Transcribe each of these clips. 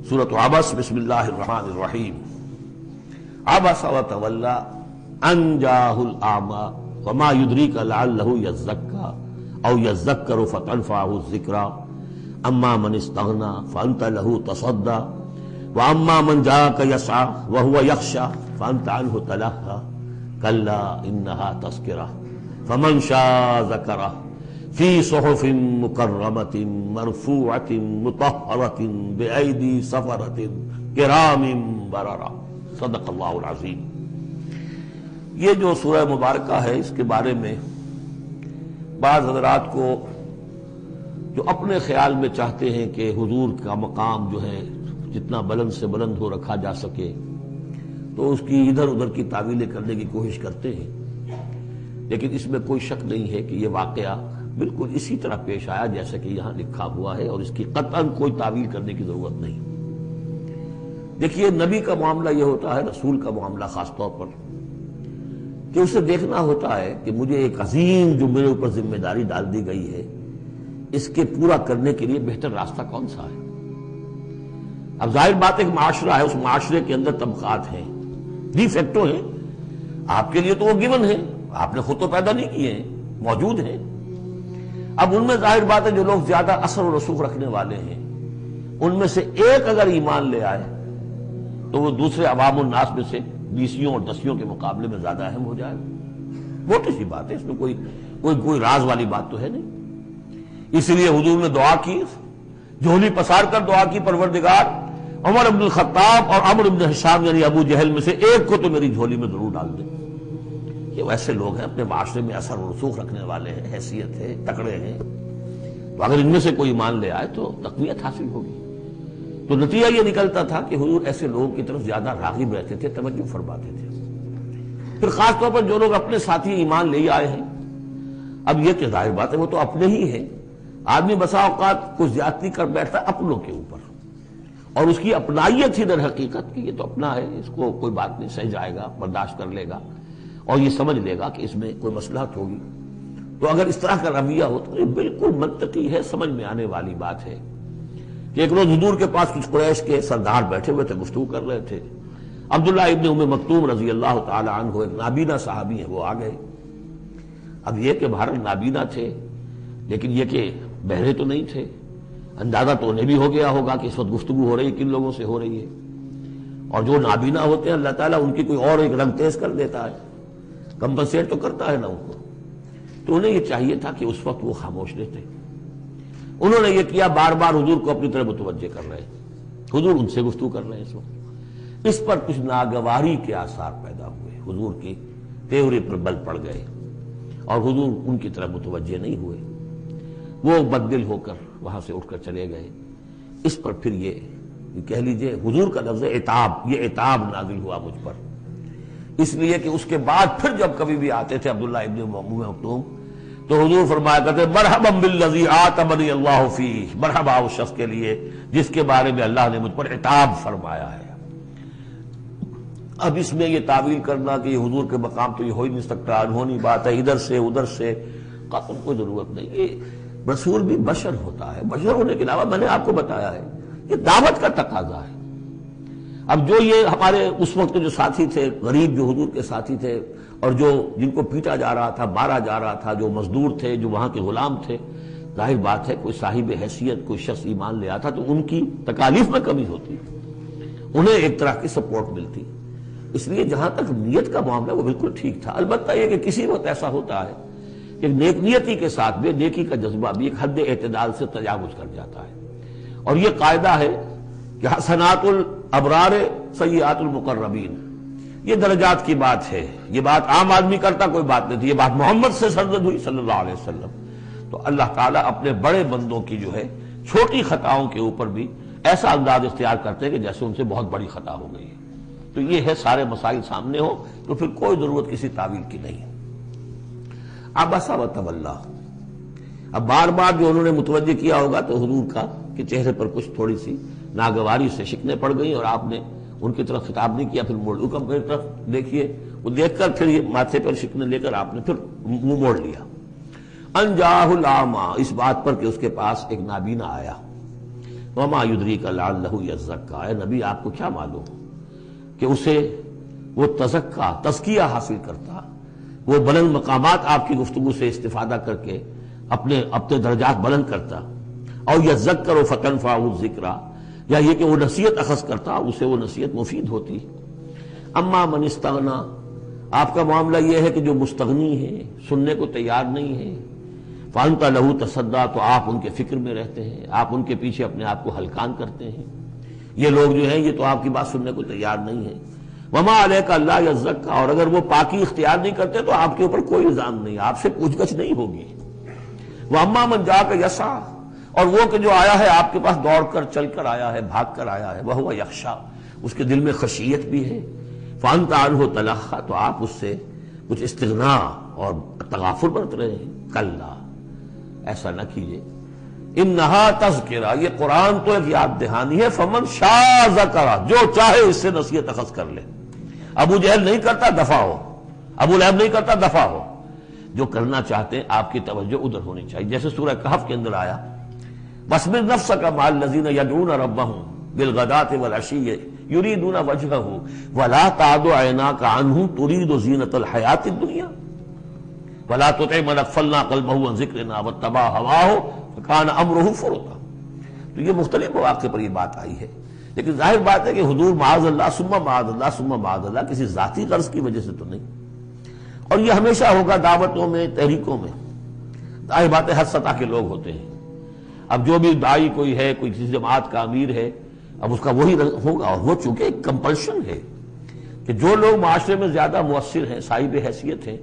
سورۃ عبس، بسم اللہ الرحمن الرحیم۔ عبس وتولی ان جاءہ الاعمی وما یدریک لعلہ یزکی او یذکر فتنفعہ الذکریٰ اما من استغنی فانت لہ تصدی واما من جاءک یسعی وہو یخشی فانت عنہ تلہی کلا انہا تذکرہ فمن شاء ذکرہ فی صحف مکرمۃ مرفوعۃ مطہرۃ بأیدی سفرۃ کرام بررہ۔ صدق اللہ العظیم۔ یہ جو سورہ مبارکہ ہے، اس کے بارے میں بعض حضرات کو جو اپنے خیال میں چاہتے ہیں کہ حضور کا مقام جو ہے جتنا بلند سے بلند ہو رکھا جا سکے، تو اس کی ادھر ادھر کی تعویلیں کرنے کی کوشش کرتے ہیں، لیکن اس میں کوئی شک نہیں ہے کہ یہ واقعہ بالکل اسی طرح پیش آیا جیسا کہ یہاں لکھا ہوا ہے، اور اس کی قطعاً کوئی تعویل کرنے کی ضرورت نہیں۔ دیکھیے، نبی کا معاملہ یہ ہوتا ہے، رسول کا معاملہ خاص طور پر، کہ اسے دیکھنا ہوتا ہے کہ مجھے ایک عظیم جو میرے اوپر ذمہ داری ڈال دی گئی ہے، اس کے پورا کرنے کے لیے بہتر راستہ کون سا ہے۔ اب ظاہر بات ایک معاشرہ ہے، اس معاشرے کے اندر طبقات ہیں، ڈی فیکٹو ہیں، آپ کے لیے تو وہ گیون ہیں، آپ نے خود تو پیدا نہیں کیے ہیں، موجود ہیں۔ اب ان میں ظاہر بات ہے جو لوگ زیادہ اثر و رسوخ رکھنے والے ہیں، ان میں سے ایک اگر ایمان لے آئے تو وہ دوسرے عوام الناس میں سے 20 اور 10 کے مقابلے میں زیادہ اہم ہو جائے۔ موٹی سی بات ہے، اس میں کوئی راز والی بات تو ہے نہیں۔ اس لیے حضور نے دعا کی، جھولی پسار کر دعا کی، پروردگار عمر بن الخطاب اور عمرو بن ہشام یعنی ابو جہل میں سے ایک کو تو میری جھولی میں ضرور ڈال دے۔ یہ ویسے لوگ ہیں، اپنے معاشرے میں اثر و رسوخ رکھنے والے ہیں، حیثیت ہے، تکڑے ہیں، تو اگر ان میں سے کوئی ایمان لے آئے تو تقویت حاصل ہوگی۔ تو نتیجہ یہ نکلتا تھا کہ حضور ایسے لوگوں کی طرف زیادہ راغب رہتے تھے، توجہ فرماتے تھے۔ پھر خاص طور پر جو لوگ اپنے ساتھی ایمان لے آئے ہیں، اب یہ کہ ظاہر بات ہے وہ تو اپنے ہی ہیں، آدمی بسا اوقات کچھ زیادتی کر بیٹھتا اپنوں کے اوپر، اور اس کی اپنائیت ہی در حقیقت کہ یہ تو اپنا ہے، اس کو کوئی بات نہیں، سہ جائے گا، برداشت کر لے گا، اور یہ سمجھ لے گا کہ اس میں کوئی مصلحت ہوگی۔ تو اگر اس طرح کا رویہ ہو تو یہ بالکل منطقی ہے، سمجھ میں آنے والی بات ہے کہ ایک روز حضور کے پاس کچھ قریش کے سردار بیٹھے ہوئے تھے، گفتگو کر رہے تھے۔ عبداللہ ابن ام مکتوم رضی اللہ تعالی عنہ ایک نابینا صحابی ہیں، وہ آ گئے۔ اب یہ کہ بہرحال نابینا تھے، لیکن یہ کہ بہرے تو نہیں تھے، اندازہ تو انہیں بھی ہو گیا ہوگا کہ اس وقت گفتگو ہو رہی ہے، کن لوگوں سے ہو رہی ہے، اور جو نابینا ہوتے ہیں اللہ تعالیٰ ان کی کوئی اور ایک رنگ تیز کر دیتا ہے، کمپنسیٹ تو کرتا ہے نا ان کو۔ تو انہیں یہ چاہیے تھا کہ اس وقت وہ خاموش رہتے۔ انہوں نے یہ کیا، بار بار حضور کو اپنی طرف متوجہ کر رہے ہیں، حضور ان سے گفتگو کر رہے ہیں اس وقت۔ اس پر کچھ ناگواری کے آثار پیدا ہوئے، حضور کی تیوری پر بل پڑ گئے، اور حضور ان کی طرف متوجہ نہیں ہوئے۔ وہ بددل ہو کر وہاں سے اٹھ کر چلے گئے۔ اس پر پھر یہ کہہ لیجئے حضور کا لفظ عتاب، یہ عتاب نازل ہوا مجھ پر، اس لیے کہ اس کے بعد پھر جب کبھی بھی آتے تھے عبداللہ ابن ام مکتوم تو حضور فرمایا کرتے مرحبا بالذی عاتبنی اللہ فیہ، مرحبا اس شخص کے لیے جس کے بارے میں اللہ نے مجھ پر عتاب فرمایا ہے۔ اب اس میں یہ تعویل کرنا کہ یہ حضور کے مقام تو یہ ہو ہی نہیں سکتا، انہونی بات ہے، ادھر سے ادھر سے، قطعاً کوئی ضرورت نہیں۔ یہ رسول بھی بشر ہوتا ہے، بشر ہونے کے علاوہ میں نے آپ کو بتایا ہے یہ دعوت کا تقاضا ہے۔ اب جو یہ ہمارے اس وقت جو ساتھی تھے، غریب جو حضور کے ساتھی تھے، اور جو جن کو پیٹا جا رہا تھا، مارا جا رہا تھا، جو مزدور تھے، جو وہاں کے غلام تھے، ظاہر بات ہے کوئی صاحب حیثیت کوئی شخص ایمان لے آتا تو ان کی تکالیف میں کمی ہوتی، انہیں ایک طرح کی سپورٹ ملتی۔ اس لیے جہاں تک نیت کا معاملہ وہ بالکل ٹھیک تھا۔ البتہ یہ کہ کسی وقت ایسا ہوتا ہے کہ نیک نیتی کے ساتھ بھی نیکی کا جذبہ بھی ایک حد اعتدال سے تجاوز کر جاتا ہے، اور یہ قاعدہ ہے کہ حسنات الابرار سیئات المقربین، یہ درجات کی بات ہے، یہ بات عام آدمی کرتا کوئی بات نہیں تھی، یہ بات محمد سے سرزد ہوئی صلی اللہ علیہ وسلم۔ تو اللہ تعالیٰ اپنے بڑے بندوں کی جو ہے چھوٹی خطاؤں کے اوپر بھی ایسا انداز اختیار کرتے ہیں کہ جیسے ان سے بہت بڑی خطا ہو گئی ہے۔ تو یہ ہے سارے مسائل سامنے ہو تو پھر کوئی ضرورت کسی تعویل کی نہیں۔ عبس وتولی، اب بار بار جو انہوں نے متوجہ کیا ہوگا تو حضور کا کہ چہرے پر کچھ تھوڑی سی ناگواری سے شکنیں پڑ گئیں، اور آپ نے ان کی طرف خطاب نہیں کیا، پھر موڑ حکم میری طرف دیکھیے، وہ دیکھ کر پھر یہ ماتھے پر شکنیں لے کر آپ نے پھر منہ موڑ لیا۔ ان جاءہ الاعمی، اس بات پر کہ اس کے پاس ایک نابینا آیا، وما یدریک لعلہ یزکا، اے نبی آپ کو کیا معلوم کہ اسے وہ تزکیہ حاصل کرتا، وہ بلند مقامات آپ کی گفتگو سے استفادہ کر کے اپنے درجات بلند کرتا، اور یذکر فتنفعہ الذکریٰ، یا یہ کہ وہ نصیحت اخذ کرتا، اسے وہ نصیحت مفید ہوتی۔ اما من استغنا، آپ کا معاملہ یہ ہے کہ جو مستغنی ہے، سننے کو تیار نہیں ہے، فانت لہ تصدیٰ، تو آپ ان کے فکر میں رہتے ہیں، آپ ان کے پیچھے اپنے آپ کو ہلکان کرتے ہیں۔ یہ لوگ جو ہیں یہ تو آپ کی بات سننے کو تیار نہیں ہے۔ وما علیک اللہ یزکا، اور اگر وہ پاکی اختیار نہیں کرتے تو آپ کے اوپر کوئی الزام نہیں، آپ سے پوچھ گچھ نہیں ہوگی۔ واما من جاءک یسعی، اور وہ کہ جو آیا ہے آپ کے پاس دوڑ کر، چل کر آیا ہے، بھاگ کر آیا ہے، وہو یخشی، اس کے دل میں خشیت بھی ہے، فانت عنہ تلہی، تو آپ اس سے کچھ استغنا اور تغافل برت رہے ہیں۔ کلا، ایسا نہ کیجیے، انہا تذکرہ، یہ قرآن تو ایک یاد دہانی ہے، فمن شاء ذکر، جو چاہے اس سے نصیحت اخذ کر لے۔ ابو جہل نہیں کرتا، دفع ہو، ابو لہب نہیں کرتا، دفع ہو۔ جو کرنا چاہتے ہیں آپ کی توجہ ادھر ہونی چاہیے، جیسے سورہ کہف کے اندر آیا، وَاصْبِرْ نَفْسَكَ مَعَ الَّذِينَ يَدْعُونَ رَبَّهُمْ بِالْغَدَاةِ وَالْعَشِيِّ يُرِيدُونَ وَجْهَهُ وَلَا تَعْدُ عَيْنَاكَ عَنْهُمْ تُرِيدُ زِينَةَ الْحَيَاةِ الدُّنْيَا وَلَا تُطِعْ مَنْ أَغْفَلْنَا قَلْبَهُ عَنْ ذِكْرِنَا وَاتَّبَعَ هَوَاهُ فَكَانَ أَمْرُهُ فُرُطًا۔ تو یہ مختلف مواقع پر یہ بات آئی ہے، لیکن ظاہر بات ہے کہ حضور معاذ اللہ ثم معاذ اللہ ثم معاذ اللہ کسی ذاتی غرض کی وجہ سے تو نہیں، اور یہ ہمیشہ ہوگا دعوتوں میں، تحریکوں میں۔ ظاہر بات ہے ہر سطح کے لوگ ہوتے ہیں، اب جو بھی داعی کوئی ہے، کوئی کسی جماعت کا امیر ہے، اب اس کا وہی ہوگا، اور وہ چونکہ ایک کمپلشن ہے کہ جو لوگ معاشرے میں زیادہ مؤثر ہیں، صاحب حیثیت ہیں،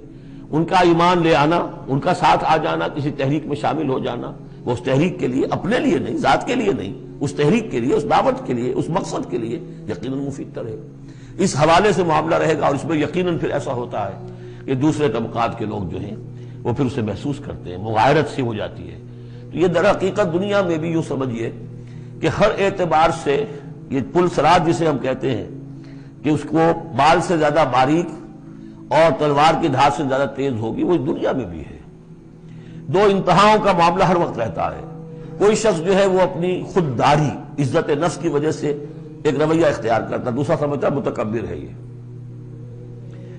ان کا ایمان لے آنا، ان کا ساتھ آ جانا، کسی تحریک میں شامل ہو جانا، وہ اس تحریک کے لیے، اپنے لیے نہیں، ذات کے لیے نہیں، اس تحریک کے لیے، اس دعوت کے لیے، اس مقصد کے لیے یقیناً مفید تر ہے۔ اس حوالے سے معاملہ رہے گا، اور اس میں یقیناً پھر ایسا ہوتا ہے کہ دوسرے طبقات کے لوگ جو ہیں وہ پھر اسے محسوس کرتے ہیں، مغایرت سی ہو جاتی ہے۔ تو یہ در حقیقت دنیا میں بھی یوں سمجھیے کہ ہر اعتبار سے یہ پل صراط جسے ہم کہتے ہیں کہ اس کو بال سے زیادہ باریک اور تلوار کی دھار سے زیادہ تیز ہوگی، وہ دنیا میں بھی ہے۔ دو انتہاؤں کا معاملہ ہر وقت رہتا ہے۔ کوئی شخص جو ہے وہ اپنی خودداری، عزت نفس کی وجہ سے ایک رویہ اختیار کرتا، دوسرا سمجھتا متکبر ہے۔ یہ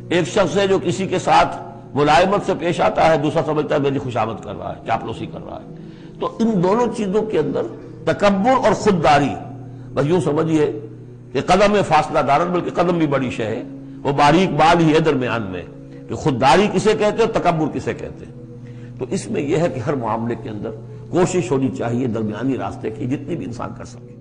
ایک شخص ہے جو کسی کے ساتھ ملائمت سے پیش آتا ہے، دوسرا سمجھتا ہے میری خوشامد کر رہا ہے، چاپلوسی کر رہا ہے۔ تو ان دونوں چیزوں کے اندر تکبر اور خودداری، بس یوں سمجھیے کہ قدم میں فاصلہ دارن، بلکہ قدم بھی بڑی شے ہے، وہ باریک بال ہی ہے درمیان میں کہ خودداری کسے کہتے ہیں اور تکبر کسے کہتے ہیں۔ تو اس میں یہ ہے کہ ہر معاملے کے اندر کوشش ہونی چاہیے درمیانی راستے کی، جتنی بھی انسان کر سکے۔